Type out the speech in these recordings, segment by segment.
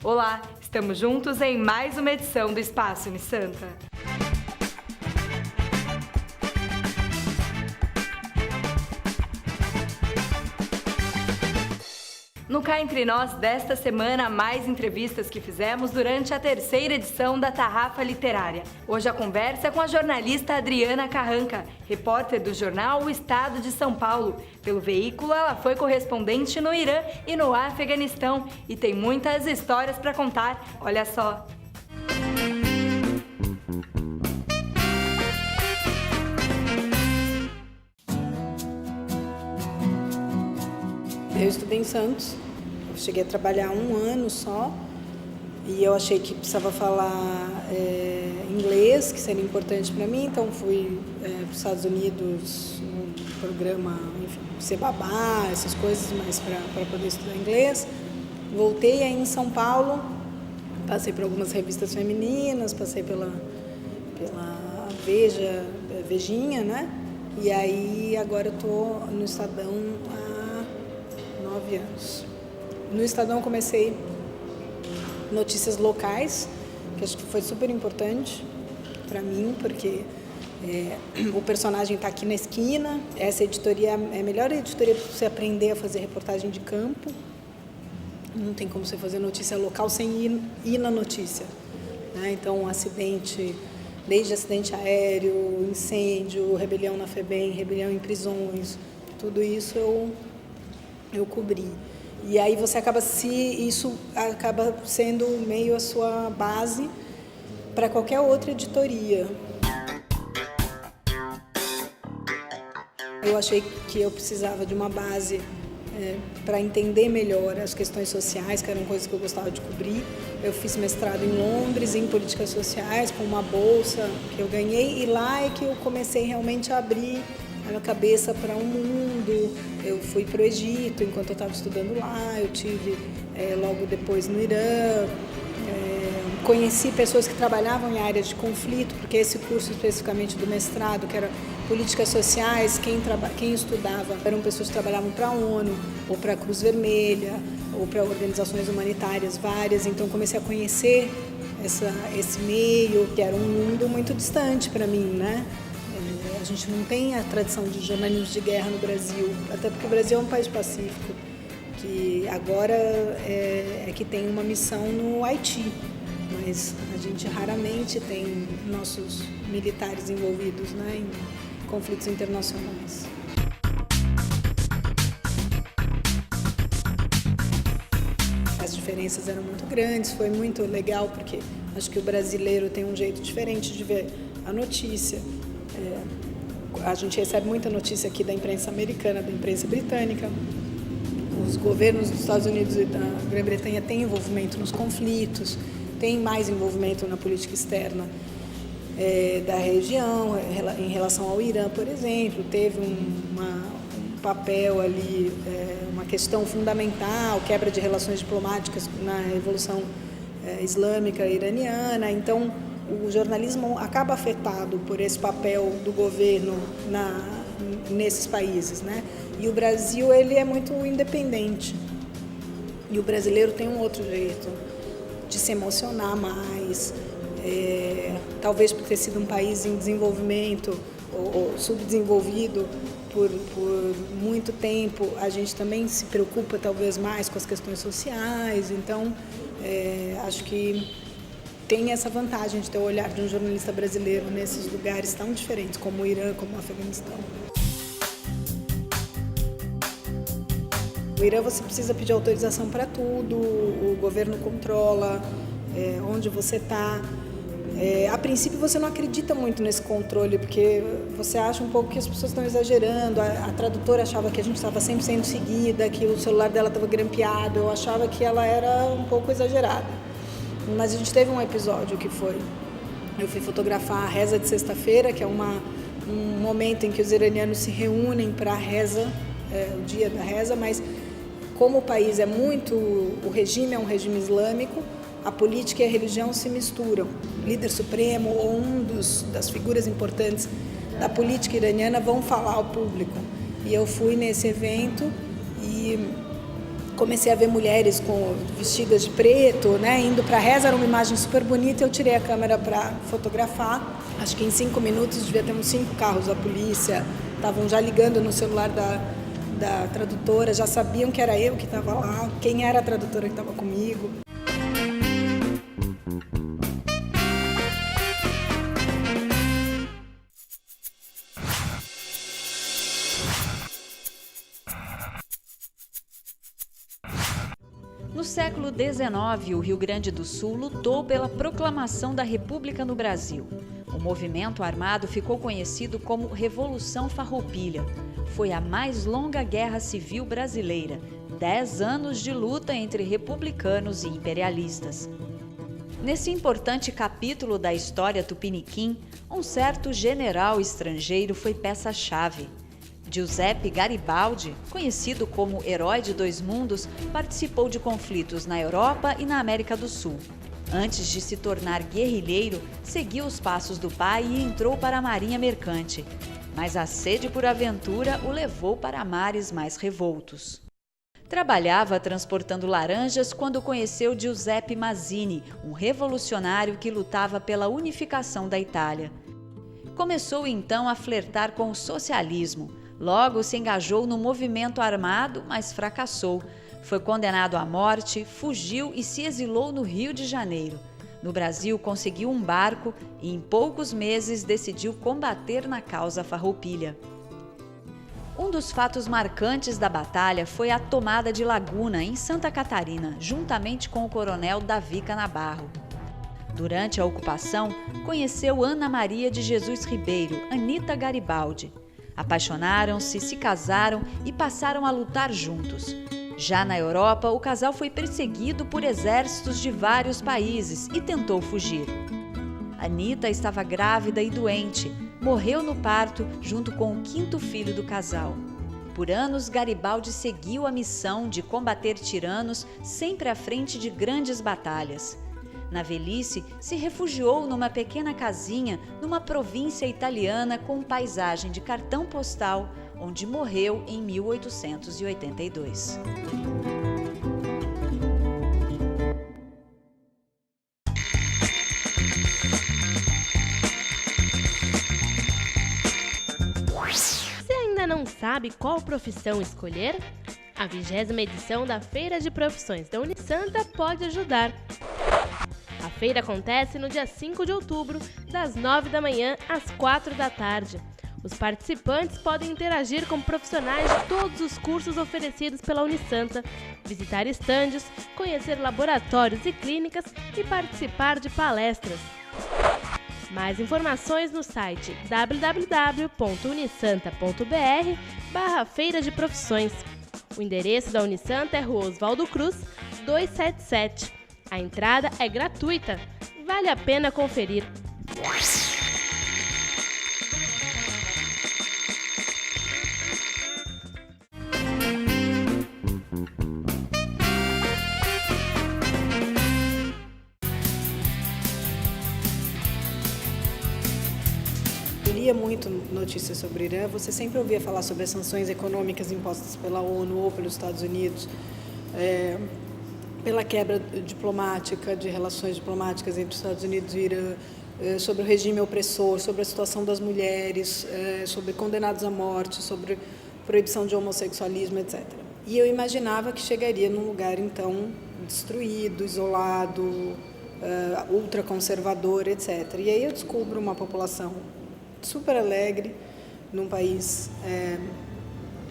Olá, estamos juntos em mais uma edição do Espaço Unisanta. No Cá Entre Nós desta semana, mais entrevistas que fizemos durante a terceira edição da Tarrafa Literária. Hoje a conversa é com a jornalista Adriana Carranca, repórter do jornal O Estado de São Paulo. Pelo veículo, ela foi correspondente no Irã e no Afeganistão e tem muitas histórias para contar. Olha só! Eu estudei em Santos, eu cheguei a trabalhar 1 ano só e eu achei que precisava falar inglês, que seria importante para mim, então fui para os Estados Unidos no programa, enfim, ser babá, essas coisas, mas para poder estudar inglês. Voltei aí em São Paulo, passei por algumas revistas femininas, passei pela Vejinha, né? E aí agora eu estou no Estadão há 9 anos. No Estadão eu comecei notícias locais, que acho que foi super importante para mim, porque o personagem está aqui na esquina. Essa editoria é a melhor editoria para você aprender a fazer reportagem de campo. Não tem como você fazer notícia local sem ir na notícia, né? Então, acidente, desde acidente aéreo, incêndio, rebelião na FEBEM, rebelião em prisões, tudo isso eu cobri. E aí isso acaba sendo meio a sua base para qualquer outra editoria. Eu achei que eu precisava de uma base para entender melhor as questões sociais, que eram coisas que eu gostava de cobrir. Eu fiz mestrado em Londres, em políticas sociais, com uma bolsa que eu ganhei, e lá é que eu comecei realmente a abrir a minha cabeça para um mundo. Eu fui para o Egito enquanto eu estava estudando lá, eu tive logo depois no Irã, conheci pessoas que trabalhavam em áreas de conflito, porque esse curso especificamente do mestrado, que era políticas sociais, quem estudava eram pessoas que trabalhavam para a ONU, ou para a Cruz Vermelha, ou para organizações humanitárias várias, então comecei a conhecer esse meio, que era um mundo muito distante para mim, né? A gente não tem a tradição de jornalismo de guerra no Brasil, até porque o Brasil é um país pacífico, que agora é que tem uma missão no Haiti, mas a gente raramente tem nossos militares envolvidos, né, em conflitos internacionais. As diferenças eram muito grandes, foi muito legal, porque acho que o brasileiro tem um jeito diferente de ver a notícia. A gente recebe muita notícia aqui da imprensa americana, da imprensa britânica. Os governos dos Estados Unidos e da Grã-Bretanha têm envolvimento nos conflitos, têm mais envolvimento na política externa da região, em relação ao Irã, por exemplo. Teve um papel ali, uma questão fundamental, quebra de relações diplomáticas na Revolução Islâmica Iraniana. Então, o jornalismo acaba afetado por esse papel do governo nesses países, né? E o Brasil, ele é muito independente. E o brasileiro tem um outro jeito de se emocionar mais, talvez por ter sido um país em desenvolvimento ou subdesenvolvido por muito tempo, a gente também se preocupa talvez mais com as questões sociais. Então, acho que tem essa vantagem de ter o olhar de um jornalista brasileiro nesses lugares tão diferentes, como o Irã, como o Afeganistão. No Irã você precisa pedir autorização para tudo, o governo controla onde você está. A princípio você não acredita muito nesse controle, porque você acha um pouco que as pessoas estão exagerando. A tradutora achava que a gente estava sempre sendo seguida, que o celular dela estava grampeado, eu achava que ela era um pouco exagerada. Mas a gente teve um episódio que eu fui fotografar a reza de sexta-feira, que é um momento em que os iranianos se reúnem para a reza, o dia da reza, mas como o país o regime é um regime islâmico, a política e a religião se misturam. O líder supremo ou das figuras importantes da política iraniana vão falar ao público. E eu fui nesse evento e comecei a ver mulheres vestidas de preto, né, indo para a reza, era uma imagem super bonita, eu tirei a câmera para fotografar. Acho que em 5 minutos devia ter uns 5 carros da polícia, estavam já ligando no celular da tradutora, já sabiam que era eu que estava lá, quem era a tradutora que estava comigo. No século XIX, o Rio Grande do Sul lutou pela proclamação da República no Brasil. O movimento armado ficou conhecido como Revolução Farroupilha. Foi a mais longa guerra civil brasileira, 10 anos de luta entre republicanos e imperialistas. Nesse importante capítulo da história tupiniquim, um certo general estrangeiro foi peça-chave. Giuseppe Garibaldi, conhecido como Herói de Dois Mundos, participou de conflitos na Europa e na América do Sul. Antes de se tornar guerrilheiro, seguiu os passos do pai e entrou para a Marinha Mercante. Mas a sede por aventura o levou para mares mais revoltos. Trabalhava transportando laranjas quando conheceu Giuseppe Mazzini, um revolucionário que lutava pela unificação da Itália. Começou então a flertar com o socialismo. Logo se engajou no movimento armado, mas fracassou. Foi condenado à morte, fugiu e se exilou no Rio de Janeiro. No Brasil, conseguiu um barco e, em poucos meses, decidiu combater na causa farroupilha. Um dos fatos marcantes da batalha foi a tomada de Laguna, em Santa Catarina, juntamente com o coronel Davi Canabarro. Durante a ocupação, conheceu Ana Maria de Jesus Ribeiro, Anita Garibaldi. Apaixonaram-se, se casaram e passaram a lutar juntos. Já na Europa, o casal foi perseguido por exércitos de vários países e tentou fugir. Anita estava grávida e doente. Morreu no parto junto com o 5º filho do casal. Por anos, Garibaldi seguiu a missão de combater tiranos, sempre à frente de grandes batalhas. Na velhice, se refugiou numa pequena casinha numa província italiana com paisagem de cartão postal, onde morreu em 1882. Você ainda não sabe qual profissão escolher? A 20ª edição da Feira de Profissões da Unisanta pode ajudar. A feira acontece no dia 5 de outubro, das 9 da manhã às 4 da tarde. Os participantes podem interagir com profissionais de todos os cursos oferecidos pela Unisanta, visitar estandes, conhecer laboratórios e clínicas e participar de palestras. Mais informações no site www.unisanta.br/feira de profissões. O endereço da Unisanta é Rua Oswaldo Cruz, 277. A entrada é gratuita. Vale a pena conferir. Eu lia muito notícias sobre o Irã, você sempre ouvia falar sobre as sanções econômicas impostas pela ONU ou pelos Estados Unidos, pela quebra diplomática, de relações diplomáticas entre os Estados Unidos e o Irã, sobre o regime opressor, sobre a situação das mulheres, sobre condenados à morte, sobre proibição de homossexualismo, etc. E eu imaginava que chegaria num lugar, então, destruído, isolado, ultraconservador, etc. E aí eu descubro uma população super alegre, num país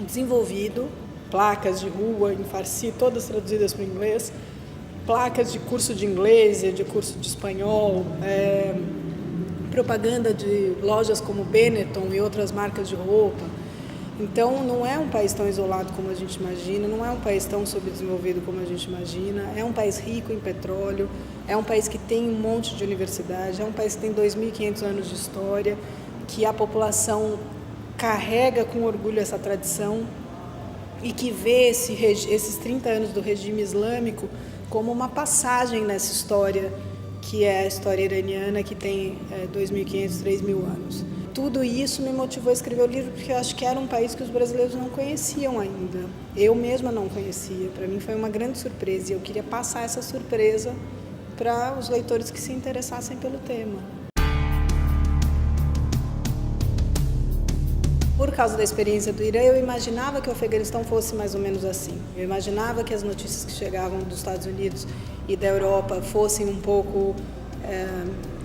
desenvolvido, placas de rua em farsi, todas traduzidas para o inglês, placas de curso de inglês e de curso de espanhol, propaganda de lojas como Benetton e outras marcas de roupa. Então, não é um país tão isolado como a gente imagina, não é um país tão subdesenvolvido como a gente imagina, é um país rico em petróleo, é um país que tem um monte de universidade, é um país que tem 2.500 anos de história, que a população carrega com orgulho essa tradição e que vê esses 30 anos do regime islâmico como uma passagem nessa história, que é a história iraniana, que tem 2.500, 3.000 anos. tudo isso me motivou a escrever o livro, porque eu acho que era um país que os brasileiros não conheciam ainda. Eu mesma não conhecia. Para mim foi uma grande surpresa e eu queria passar essa surpresa para os leitores que se interessassem pelo tema. Por causa da experiência do Irã, eu imaginava que o Afeganistão fosse mais ou menos assim. Eu imaginava que as notícias que chegavam dos Estados Unidos e da Europa fossem um pouco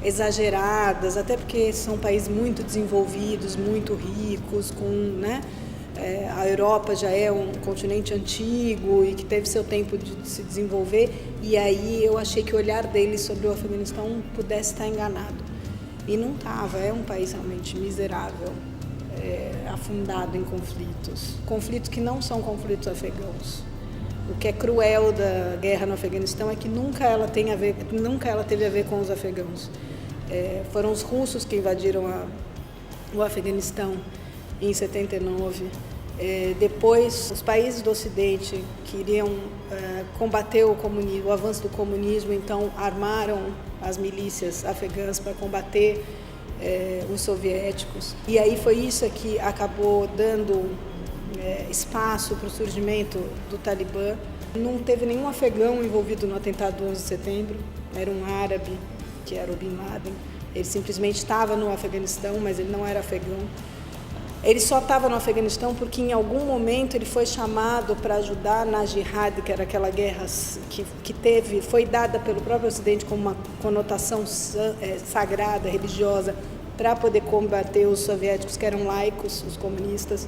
exageradas, até porque são países muito desenvolvidos, muito ricos, né? A Europa já é um continente antigo e que teve seu tempo de se desenvolver, e aí eu achei que o olhar deles sobre o Afeganistão pudesse estar enganado. E não estava, é um país realmente miserável, afundado em conflitos que não são conflitos afegãos. O que é cruel da guerra no Afeganistão é que nunca ela teve a ver com os afegãos. Foram os russos que invadiram o Afeganistão em 79. Depois, os países do Ocidente queriam combater o avanço do comunismo, então armaram as milícias afegãs para combater os soviéticos. E aí foi isso que acabou dando espaço para o surgimento do Talibã. Não teve nenhum afegão envolvido no atentado do 11 de setembro, era um árabe, que era o Bin Laden. Ele simplesmente estava no Afeganistão, mas ele não era afegão. Ele só estava no Afeganistão porque em algum momento ele foi chamado para ajudar na Jihad, que era aquela guerra que foi dada pelo próprio Ocidente como uma conotação sagrada, religiosa, para poder combater os soviéticos, que eram laicos, os comunistas.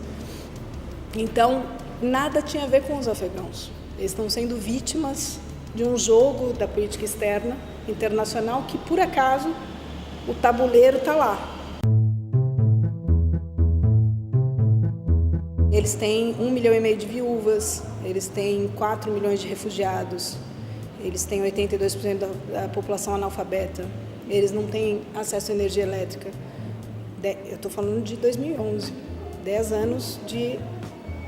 Então, nada tinha a ver com os afegãos. Eles estão sendo vítimas de um jogo da política externa internacional que, por acaso, o tabuleiro está lá. Eles têm 1,5 milhão de viúvas, eles têm 4 milhões de refugiados, eles têm 82% da população analfabeta, eles não têm acesso à energia elétrica. Eu estou falando de 2011, 10 anos de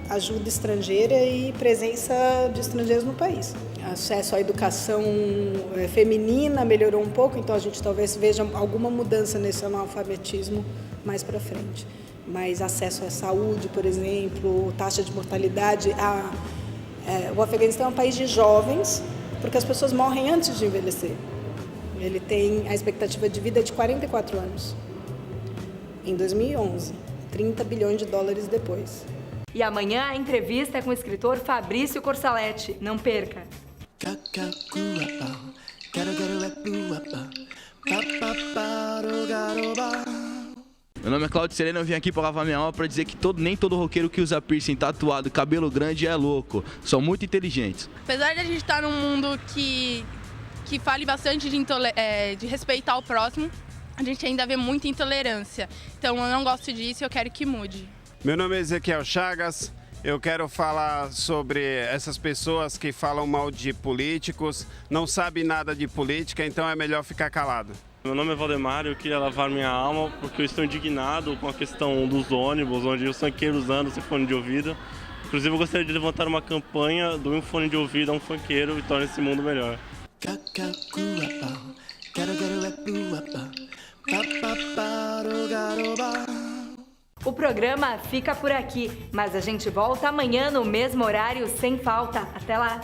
ajuda estrangeira e presença de estrangeiros no país. Acesso à educação feminina melhorou um pouco, então a gente talvez veja alguma mudança nesse analfabetismo mais para frente. Mas acesso à saúde, por exemplo, taxa de mortalidade. O Afeganistão é um país de jovens, porque as pessoas morrem antes de envelhecer. Ele tem a expectativa de vida de 44 anos. Em 2011, 30 bilhões de dólares depois. E amanhã a entrevista é com o escritor Fabrício Corsaletti. Não perca! Meu nome é Claudio Serena, eu vim aqui para lavar minha alma para dizer que nem todo roqueiro que usa piercing, tatuado, cabelo grande é louco. São muito inteligentes. Apesar de a gente estar num mundo que fale bastante de respeitar o próximo, a gente ainda vê muita intolerância. Então eu não gosto disso e eu quero que mude. Meu nome é Ezequiel Chagas, eu quero falar sobre essas pessoas que falam mal de políticos, não sabem nada de política, então é melhor ficar calado. Meu nome é Valdemar e eu queria lavar minha alma porque eu estou indignado com a questão dos ônibus, onde os funkeiros andam sem fone de ouvido. Inclusive eu gostaria de levantar uma campanha do um fone de ouvido a um funkeiro e tornar esse mundo melhor. O programa fica por aqui, mas a gente volta amanhã no mesmo horário, sem falta. Até lá!